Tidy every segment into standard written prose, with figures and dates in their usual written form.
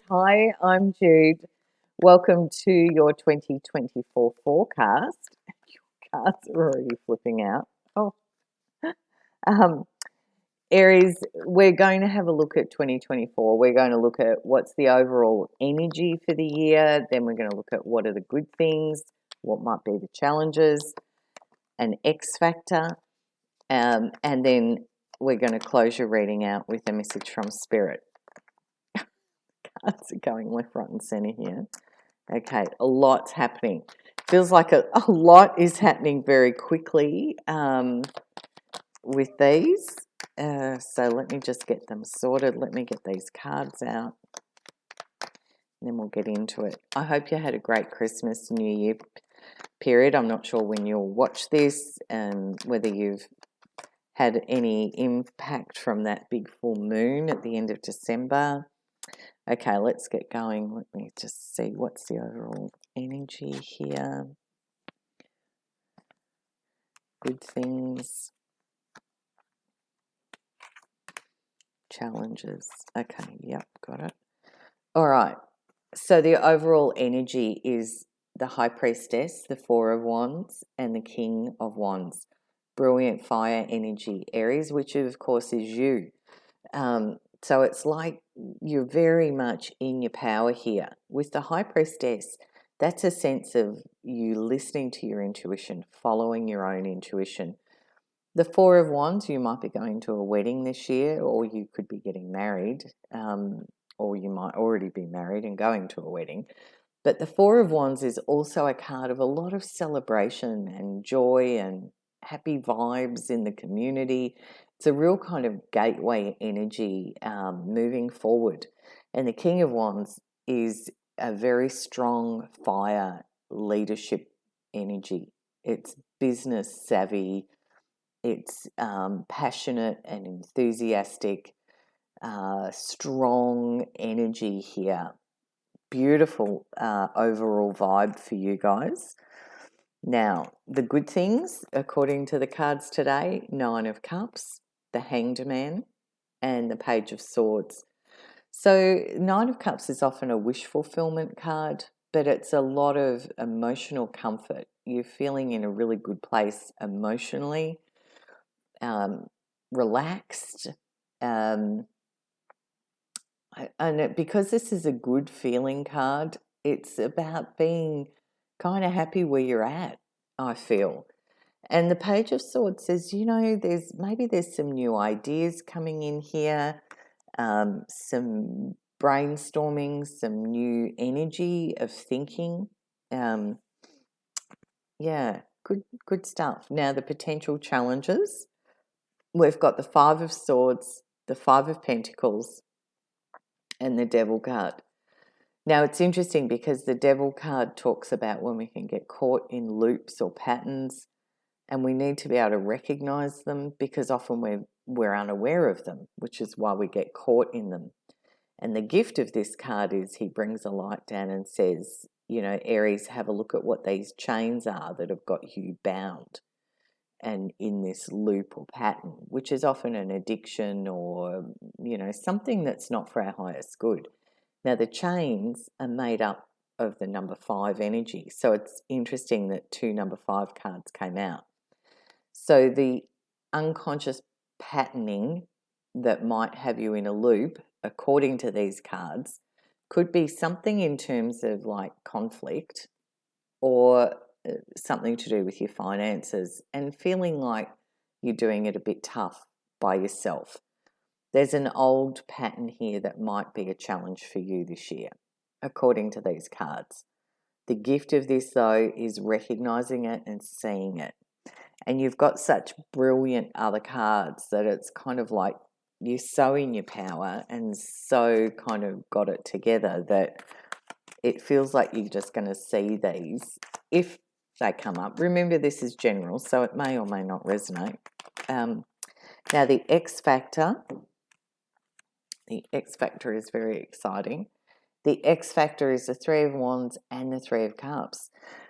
Hi, I'm Jude. Welcome to your 2024 forecast. Your cards are already flipping out. Oh, um, Aries, we're going to have a look at 2024. We're going to look at what's the overall energy for the year. Then we're going to look at what are the good things, what might be the challenges, an X factor, and then we're going to close your reading out with a message from Spirit. Cards are going left, right, and center here. Okay, a lot's happening. Feels like a lot is happening very quickly with these. So let me just get them sorted. Let me get these cards out. And then we'll get into it. I hope you had a great Christmas, New Year period. I'm not sure when you'll watch this and whether you've had any impact from that big full moon at the end of December. Okay, let's get going. Let me just see what's the overall energy here. Good things. Challenges. Okay, yep, got it. All right. So the overall energy is the High Priestess, the Four of Wands, and the King of Wands. Brilliant fire energy, Aries, which of course is you. So it's like you're very much in your power here. With the High Priestess, that's a sense of you listening to your intuition, following your own intuition. The Four of Wands, you might be going to a wedding this year, or you could be getting married, or you might already be married and going to a wedding. But the Four of Wands is also a card of a lot of celebration and joy and happy vibes in the community. It's a real kind of gateway energy moving forward. And the King of Wands is a very strong fire leadership energy. It's business savvy. It's passionate and enthusiastic, strong energy here. Beautiful overall vibe for you guys. Now, the good things, according to the cards today, Nine of Cups, the Hanged Man, and the Page of Swords. So, Nine of Cups is often a wish fulfillment card, but it's a lot of emotional comfort. You're feeling in a really good place emotionally. Relaxed, and because this is a good feeling card, it's about being kind of happy where you're at, I feel. And the Page of Swords says, there's some new ideas coming in here, some brainstorming, some new energy of thinking. Yeah, good stuff. Now the potential challenges. We've got the Five of Swords, the Five of Pentacles, and the Devil card. Now, it's interesting because the Devil card talks about when we can get caught in loops or patterns, and we need to be able to recognize them because often we're unaware of them, which is why we get caught in them. And the gift of this card is he brings a light down and says, Aries, have a look at what these chains are that have got you bound and in this loop or pattern, which is often an addiction or, something that's not for our highest good. Now, the chains are made up of the number 5 energy. So it's interesting that 2 number 5 cards came out. So the unconscious patterning that might have you in a loop, according to these cards, could be something in terms of like conflict or something to do with your finances and feeling like you're doing it a bit tough by yourself. There's an old pattern here that might be a challenge for you this year, according to these cards. The gift of this, though, is recognizing it and seeing it. And you've got such brilliant other cards that it's kind of like you're so in your power and so kind of got it together that it feels like you're just going to see these if they come up. Remember, this is general, so it may or may not resonate. Now, the X factor is very exciting. The X factor is the Three of Wands and the Three of Cups.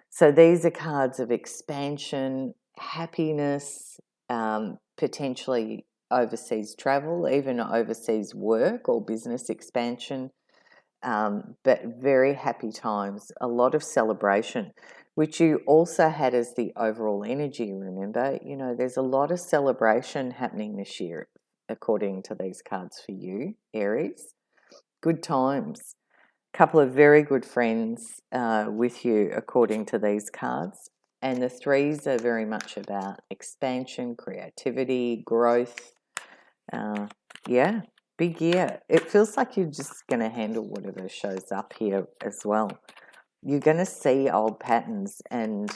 So these are cards of expansion, happiness, potentially overseas travel, even overseas work or business expansion. but very happy times, a lot of celebration, which you also had as the overall energy, remember? You know, there's a lot of celebration happening this year, according to these cards for you, Aries. Good times. Couple of very good friends with you, according to these cards. And the threes are very much about expansion, creativity, growth. Yeah, big year. It feels like you're just going to handle whatever shows up here as well. You're going to see old patterns and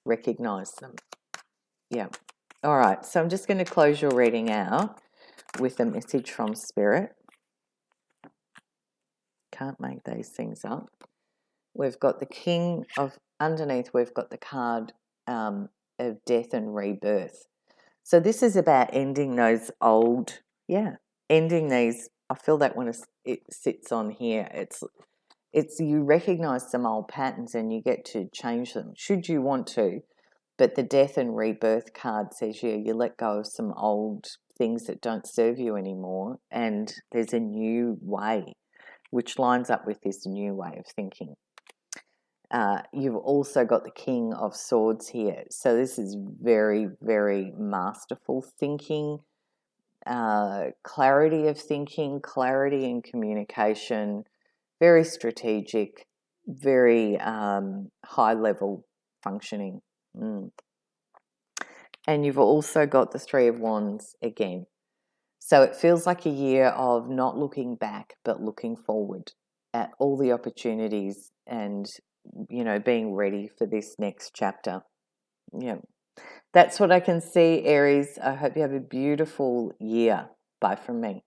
recognize them. Yeah. All right. So I'm just going to close your reading out with a message from Spirit. Can't make these things up. We've got the King of, underneath we've got the card of death and rebirth. So this is about ending those old, ending these. I feel that when it sits on here, it's you recognize some old patterns and you get to change them, should you want to. But the death and rebirth card says, you let go of some old things that don't serve you anymore, and there's a new way, which lines up with this new way of thinking. You've also got the King of Swords here. So this is very, very masterful thinking, clarity of thinking, clarity in communication, very strategic, very high level functioning. And you've also got the Three of Wands again. So it feels like a year of not looking back, but looking forward at all the opportunities and, you know, being ready for this next chapter. Yeah. That's what I can see, Aries. I hope you have a beautiful year. Bye from me.